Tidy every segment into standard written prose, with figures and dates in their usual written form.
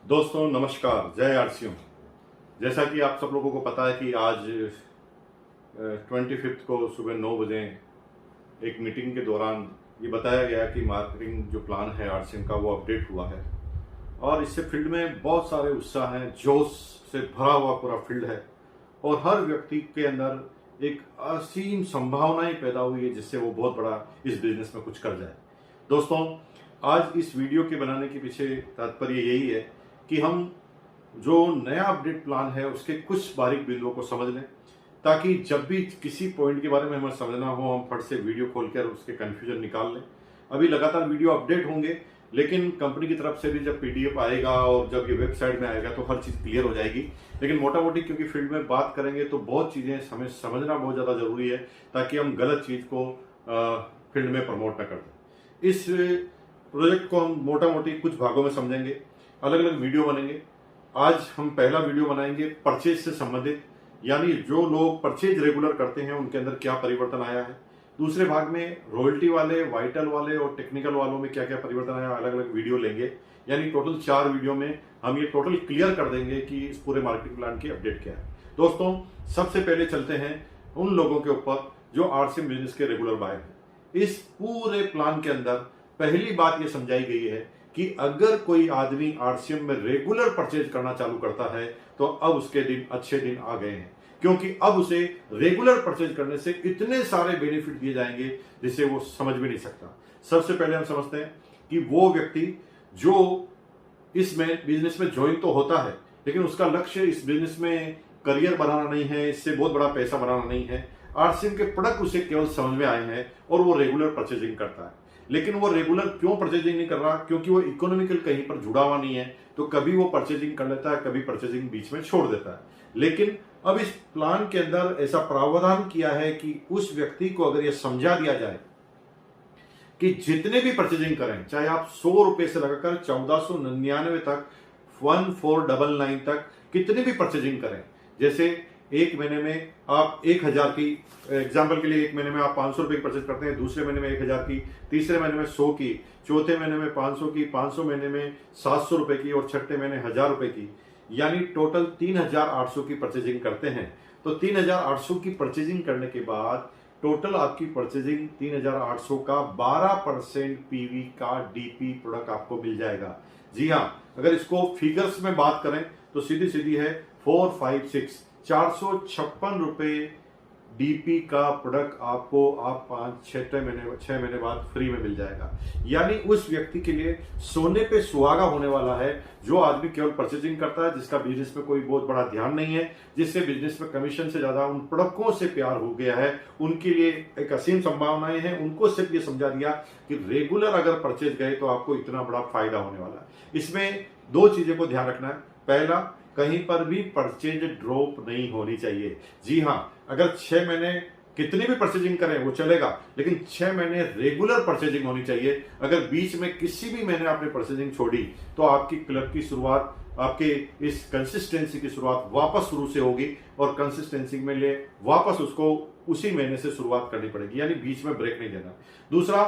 दोस्तों नमस्कार, जय आरसीएम। जैसा कि आप सब लोगों को पता है कि आज 25 को सुबह 9 बजे एक मीटिंग के दौरान ये बताया गया कि मार्केटिंग जो प्लान है आरसीएम का वो अपडेट हुआ है और इससे फील्ड में बहुत सारे उत्साह हैं, जोश से भरा हुआ पूरा फील्ड है और हर व्यक्ति के अंदर एक असीम संभावनाएं पैदा हुई है जिससे वो बहुत बड़ा इस बिजनेस में कुछ कर जाए। दोस्तों, आज इस वीडियो के बनाने के पीछे तात्पर्य यही है कि हम जो नया अपडेट प्लान है उसके कुछ बारीक बिंदुओं को समझ लें ताकि जब भी किसी पॉइंट के बारे में हमें समझना हो हम फट से वीडियो खोलकर उसके कंफ्यूजन निकाल लें। अभी लगातार वीडियो अपडेट होंगे, लेकिन कंपनी की तरफ से भी जब पीडीएफ आएगा और जब ये वेबसाइट में आएगा तो हर चीज़ क्लियर हो जाएगी। लेकिन मोटा मोटी क्योंकि फील्ड में बात करेंगे तो बहुत चीज़ें हमें समझना बहुत ज़्यादा ज़रूरी है ताकि हम गलत चीज़ को फील्ड में प्रमोट न कर दें। इस प्रोजेक्ट को हम मोटा मोटी कुछ भागों में समझेंगे, अलग अलग वीडियो बनेंगे। आज हम पहला वीडियो बनाएंगे परचेज से संबंधित, यानी जो लोग परचेज रेगुलर करते हैं उनके अंदर क्या परिवर्तन आया है। दूसरे भाग में रॉयल्टी वाले, वाइटल वाले और टेक्निकल वालों में क्या क्या परिवर्तन आया, अलग अलग वीडियो लेंगे। यानी टोटल 4 वीडियो में हम ये टोटल क्लियर कर देंगे कि इस पूरे मार्केटिंग प्लान की अपडेट क्या है। दोस्तों, सबसे पहले चलते हैं उन लोगों के ऊपर जो आरसीएम बिजनेस के रेगुलर बायर हैं। इस पूरे प्लान के अंदर पहली बात ये समझाई गई है कि अगर कोई आदमी आरसीएम में रेगुलर परचेज करना चालू करता है तो अब उसके दिन अच्छे दिन आ गए हैं, क्योंकि अब उसे रेगुलर परचेज करने से इतने सारे बेनिफिट दिए जाएंगे जिसे वो समझ भी नहीं सकता। सबसे पहले हम समझते हैं कि वो व्यक्ति जो इसमें बिजनेस में ज्वाइन तो होता है लेकिन उसका लक्ष्य इस बिजनेस में करियर बनाना नहीं है, इससे बहुत बड़ा पैसा बनाना नहीं है। आरसीएम के प्रोडक्ट उसे केवल समझ में आए हैं और वो रेगुलर परचेजिंग करता है। लेकिन वो रेगुलर क्यों परचेजिंग नहीं कर रहा? क्योंकि वो इकोनॉमिकल कहीं पर जुड़ा हुआ नहीं है, तो कभी वो परचेजिंग कर लेता है, कभी परचेजिंग बीच में छोड़ देता है। लेकिन अब इस प्लान के अंदर ऐसा प्रावधान किया है कि उस व्यक्ति को अगर यह समझा दिया जाए कि जितने भी परचेजिंग करें, चाहे आप 100 रुपए से लगाकर 1499 तक, 1499 तक कितने भी परचेजिंग करें, जैसे एक महीने में आप 1000 की, एग्जाम्पल के लिए एक महीने में आप 500 रुपए की परचेज करते हैं, दूसरे महीने में 1000 की, तीसरे महीने में 100 की, चौथे महीने में 500 की, 500 महीने में 700 रुपए की और छठे महीने 1000 रुपए की, यानी टोटल 3800 की परचेजिंग करते हैं। तो 3800 की परचेजिंग करने के बाद टोटल आपकी परचेजिंग 3800 का 12% पीवी का डीपी प्रोडक्ट आपको मिल जाएगा। जी हाँ, अगर इसको फिगर्स में बात करें तो सीधी सीधी है 456 456 रुपए डीपी का प्रोडक्ट आपको 6 महीने बाद फ्री में मिल जाएगा। यानी उस व्यक्ति के लिए सोने पे सुहागा होने वाला है जो आदमी केवल परचेजिंग करता है, जिसका बिजनेस में कोई बहुत बड़ा ध्यान नहीं है, जिससे बिजनेस में कमीशन से ज्यादा उन प्रोडक्टों से प्यार हो गया है। उनके लिए एक असीम संभावनाएं हैं। उनको सिर्फ ये समझा दिया कि रेगुलर अगर परचेज गए तो आपको इतना बड़ा फायदा होने वाला है। इसमें 2 चीजें को ध्यान रखना है। पहला, कहीं पर भी परचेज ड्रॉप नहीं होनी चाहिए। जी हाँ, अगर 6 महीने कितनी भी परचेजिंग करें वो चलेगा, लेकिन 6 महीने रेगुलर परचेजिंग होनी चाहिए। अगर बीच में किसी भी महीने आपने परचेजिंग छोड़ी तो आपकी क्लब की शुरुआत, आपके इस कंसिस्टेंसी की शुरुआत वापस शुरू से होगी और कंसिस्टेंसी में लिए वापस उसको उसी महीने से शुरुआत करनी पड़ेगी, यानी बीच में ब्रेक नहीं देना। दूसरा,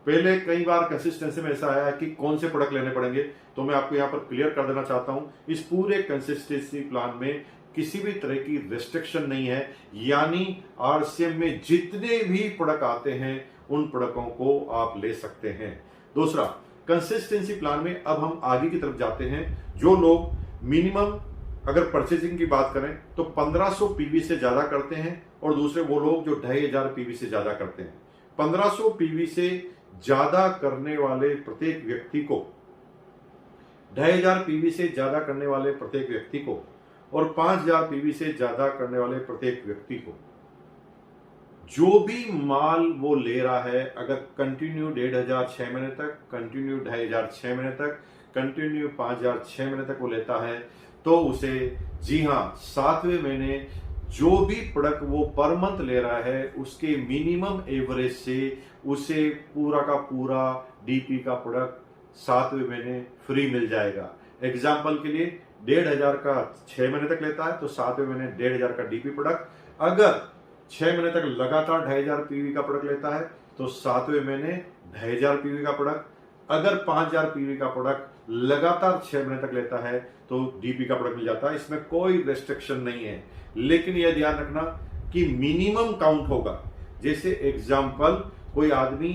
पहले कई बार कंसिस्टेंसी में ऐसा आया है कि कौन से प्रोडक्ट लेने पड़ेंगे, तो मैं आपको यहाँ पर क्लियर कर देना चाहता हूँ, इस पूरे कंसिस्टेंसी प्लान में किसी भी तरह की रेस्ट्रिक्शन नहीं है। यानी आरसीएम में जितने भी प्रोडक्ट आते हैं उन प्रोडक्टों को आप ले सकते हैं। दूसरा, कंसिस्टेंसी प्लान में अब हम आगे की तरफ जाते हैं। जो लोग मिनिमम अगर परचेजिंग की बात करें तो 1500 पीवी से ज्यादा करते हैं और दूसरे वो लोग जो 2500 पीवी से ज्यादा करते हैं। 1500 पीवी से ज्यादा करने वाले प्रत्येक व्यक्ति को, 2500 पीवी से ज्यादा करने वाले प्रत्येक व्यक्ति को और 5000 पीवी से ज्यादा करने वाले प्रत्येक व्यक्ति को जो भी माल वो ले रहा है, अगर कंटिन्यू 1500 6 महीने तक, कंटिन्यू 2500 6 महीने तक, कंटिन्यू 5000 6 महीने तक वो लेता है, तो उसे, जी हाँ, 7वें महीने जो भी प्रोडक्ट वो पर मंथ ले रहा है उसके मिनिमम एवरेज से उसे पूरा का पूरा डीपी का प्रोडक्ट 7वें महीने फ्री मिल जाएगा। एग्जाम्पल के लिए 1500 का 6 महीने तक लेता है तो 7वें महीने 1500 का डीपी प्रोडक्ट, अगर 6 महीने तक लगातार 2500 पीवी का प्रोडक्ट लेता है तो 7वें महीने 2500 पीवी का प्रोडक्ट, अगर 5000 पीवी का प्रोडक्ट लगातार 6 महीने तक लेता है तो डीपी का प्रोडक्ट मिल जाता है। इसमें कोई रेस्ट्रिक्शन नहीं है, लेकिन यह ध्यान रखना कि मिनिमम काउंट होगा। जैसे एग्जाम्पल, कोई आदमी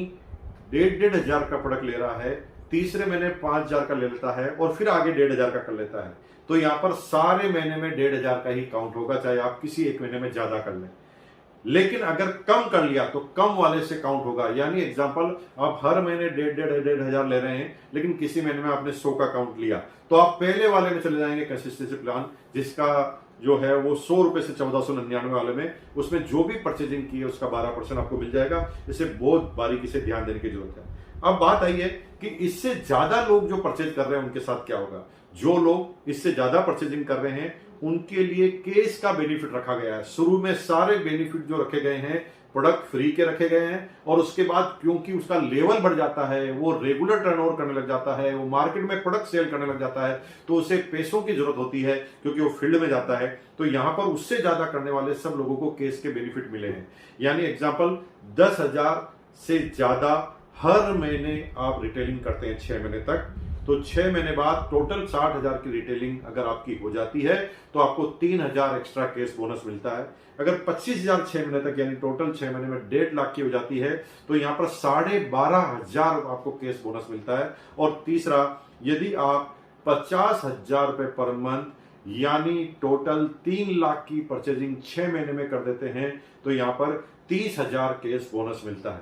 1,500 का प्रोडक्ट ले रहा है, तीसरे महीने 5,000 का ले लेता है और फिर आगे 1,500 का कर लेता है, तो यहां पर सारे महीने में 1,500 का ही काउंट होगा, चाहे आप किसी एक महीने में ज्यादा कर लें। लेकिन अगर कम कर लिया तो कम वाले से काउंट होगा। यानी एग्जांपल, आप हर महीने 1,500 ले रहे हैं, लेकिन किसी महीने में आपने 100 का काउंट लिया, तो आप पहले वाले में चले जाएंगे कंसिस्टेंसी प्लान, जिसका जो है वो 100 रुपए से 1499 वाले में, उसमें जो भी परचेजिंग की है उसका 12% आपको मिल जाएगा। इसे बहुत बारीकी से ध्यान देने की जरूरत है। अब बात आई है कि इससे ज्यादा लोग जो परचेज कर रहे हैं उनके साथ क्या होगा। जो लोग इससे ज्यादा परचेजिंग कर रहे हैं उनके लिए केस का बेनिफिट रखा गया है। शुरू में सारे बेनिफिट जो रखे गए हैं प्रोडक्ट फ्री के रखे गए हैं, और उसके बाद क्योंकि उसका लेवल बढ़ जाता है, वो रेगुलर टर्नओवर करने लग जाता है, वो मार्केट में प्रोडक्ट सेल करने लग जाता है, तो उसे पैसों की जरूरत होती है क्योंकि वो फील्ड में जाता है। तो यहां पर उससे ज्यादा करने वाले सब लोगों को केस के बेनिफिट मिले हैं। यानी एग्जाम्पल, 10,000 से ज्यादा हर महीने आप रिटेलिंग करते हैं 6 महीने तक, तो 6 महीने बाद टोटल 60,000 की रिटेलिंग अगर आपकी हो जाती है तो आपको 3,000 एक्स्ट्रा केस बोनस मिलता है। अगर 25,000 6 महीने तक, यानी टोटल 6 महीने में 1.5 लाख की हो जाती है, तो यहां पर 12,500 आपको केस बोनस मिलता है। और तीसरा, यदि आप 50,000 रुपए पर मंथ, यानी टोटल 3 लाख की परचेजिंग 6 महीने में कर देते हैं, तो यहां पर 30,000 केस बोनस मिलता है।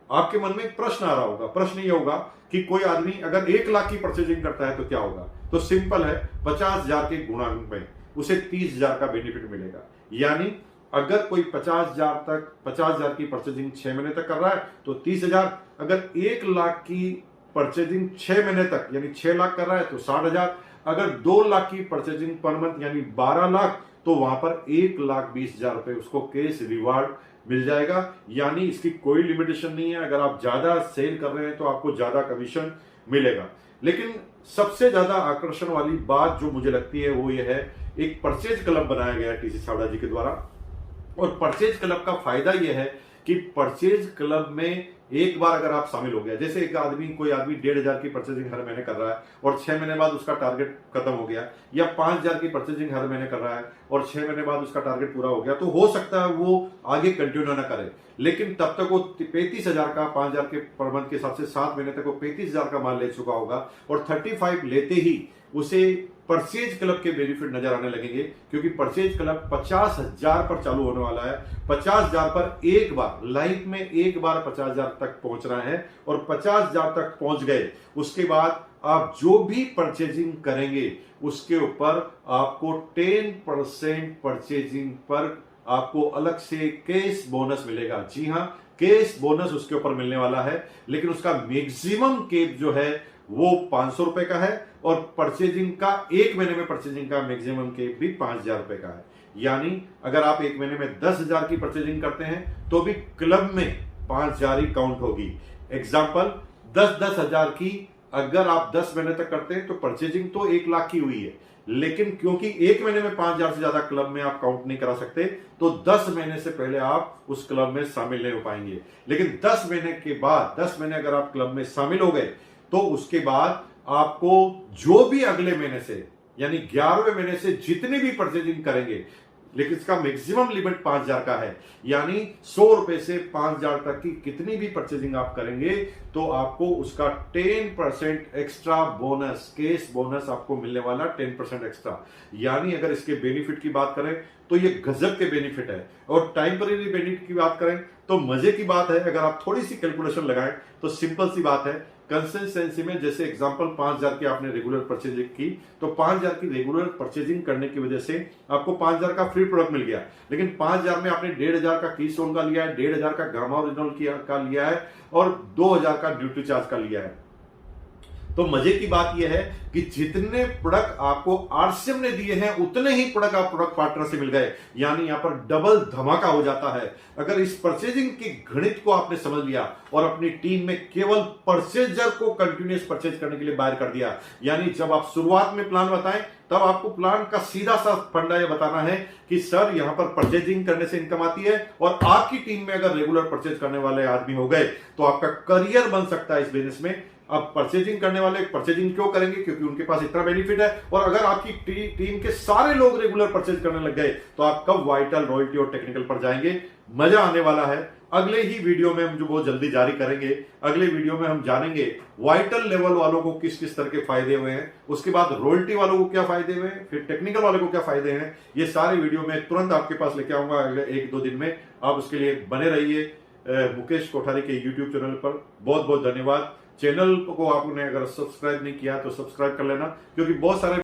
आपके मन में एक प्रश्न आ रहा होगा, प्रश्न ये होगा कि कोई आदमी अगर 1 लाख की परचेजिंग करता है तो क्या होगा। तो सिंपल है, 50,000 के गुणांक में उसे 30,000 का बेनिफिट मिलेगा। यानी अगर कोई 50,000 की परचेजिंग 6 महीने तक कर रहा है तो 30,000, अगर 1 लाख की परचेजिंग 6 महीने तक यानी 6 लाख कर रहा है तो 60,000, अगर 2 लाख की परचेजिंग पर मंथ यानी 12 लाख, तो वहां पर 1,20,000 रुपए उसको केस रिवार्ड मिल जाएगा। यानी इसकी कोई लिमिटेशन नहीं है, अगर आप ज्यादा सेल कर रहे हैं तो आपको ज्यादा कमीशन मिलेगा। लेकिन सबसे ज्यादा आकर्षण वाली बात जो मुझे लगती है वो ये है, एक परचेज क्लब बनाया गया है टीसी छाबड़ा जी के द्वारा, और परचेज क्लब का फायदा यह है कि परचेज क्लब में एक बार अगर आप शामिल हो गया, जैसे कोई आदमी 1,500 की परचेजिंग हर महीने कर रहा है और 6 महीने बाद उसका टारगेट खत्म हो गया, या 5,000 की परचेजिंग हर महीने कर रहा है और 6 महीने बाद उसका टारगेट पूरा हो गया, तो हो सकता है वो आगे कंटिन्यू ना करे, लेकिन तब तक वो 35,000 का 5,000 के पर मंथ के हिसाब से 7 महीने तक वो 35,000 का माल ले चुका होगा, और 35 लेते ही उसे परचेज क्लब के बेनिफिट नजर आने लगेंगे, क्योंकि परचेज क्लब 50,000 पर चालू होने वाला है। 50,000 पर एक बार लाइफ में एक बार 50,000 तक पहुंच रहा है, और 50,000 तक पहुंच गए उसके बाद आप जो भी परचेजिंग करेंगे उसके ऊपर आपको 10% परचेजिंग पर आपको अलग से केस बोनस मिलेगा। जी हां, केस बोनस उसके ऊपर मिलने वाला है, लेकिन उसका मैक्सिमम केप जो है वो 500 रुपए का है, और परचेजिंग का एक महीने में परचेजिंग का मैक्सिमम केप भी 5,000 रुपए का है। यानी अगर आप एक महीने में 10,000 की परचेजिंग करते हैं तो भी क्लब में 5,000 ही काउंट होगी। एग्जाम्पल, 10,000 की अगर आप 10 महीने तक करते हैं तो परचेजिंग तो 1 लाख की हुई है, लेकिन क्योंकि एक महीने में 5,000 से ज्यादा क्लब में आप काउंट नहीं करा सकते, तो 10 महीने से पहले आप उस क्लब में शामिल नहीं हो पाएंगे। लेकिन 10 महीने के बाद, 10 महीने अगर आप क्लब में शामिल हो गए तो उसके बाद आपको जो भी अगले महीने से यानी 11वें महीने से जितनी भी परचेजिंग करेंगे, लेकिन इसका मैक्सिमम लिमिट 5,000 का है, यानी 100 रुपए से 5,000 तक की कितनी भी परचेजिंग आप करेंगे तो आपको उसका 10% एक्स्ट्रा बोनस, केस बोनस आपको मिलने वाला 10% एक्स्ट्रा। यानी अगर इसके बेनिफिट की बात करें तो ये गजब के बेनिफिट है। और टाइमपरेरी बेनिफिट की बात करें तो मजे की बात है, अगर आप थोड़ी सी कैलकुलेशन लगाएं तो सिंपल सी बात है, कंसिस्टेंसी में जैसे एग्जांपल 5,000 की आपने रेगुलर परचेजिंग की, तो 5,000 की रेगुलर परचेजिंग करने की वजह से आपको 5,000 का फ्री प्रोडक्ट मिल गया, लेकिन 5,000 में आपने 1,500 का कीस्टोन का लिया है, 1,500 का गामा ओरिजिनल का लिया है, और 2,000 का ड्यूटी चार्ज का लिया है। तो मजे की बात यह है कि जितने प्रोडक्ट आपको आरसीएम ने दिए हैं उतने ही प्रोडक्ट आप प्रोडक्ट पार्टनर से मिल गए, यानी यहां पर डबल धमाका हो जाता है। अगर इस परचेजिंग की गणित को आपने समझ लिया और अपनी टीम में केवल परचेजर को कंटिन्यूअस परचेज करने के लिए बाहर कर दिया, यानी जब आप शुरुआत में प्लान बताएं तब आपको प्लान का सीधा सा फंडा ये बताना है कि सर यहां पर परचेजिंग करने से इनकम आती है, और आपकी टीम में अगर रेगुलर परचेज करने वाले आदमी हो गए तो आपका करियर बन सकता है इस बिजनेस में। अब परचेजिंग करने वाले परचेजिंग क्यों करेंगे? क्योंकि उनके पास इतना बेनिफिट है। और अगर आपकी टीम के सारे लोग रेगुलर परचेज करने लग गए तो आप कब वाइटल, रॉयल्टी और टेक्निकल पर जाएंगे? मजा आने वाला है। अगले ही वीडियो में हम जो बहुत जल्दी जारी करेंगे, अगले वीडियो में हम जानेंगे वाइटल लेवल वालों को किस किस तरह के फायदे हुए हैं, उसके बाद रॉयल्टी वालों को क्या फायदे हुए हैं, फिर टेक्निकल वालों को क्या फायदे हैं। ये सारे वीडियो में तुरंत आपके पास लेके आऊंगा अगले 1-2 दिन में। आप उसके लिए बने रहिए मुकेश कोठारी के यूट्यूब चैनल पर। बहुत बहुत धन्यवाद। चैनल को आपने अगर सब्सक्राइब नहीं किया तो सब्सक्राइब कर लेना, क्योंकि बहुत सारे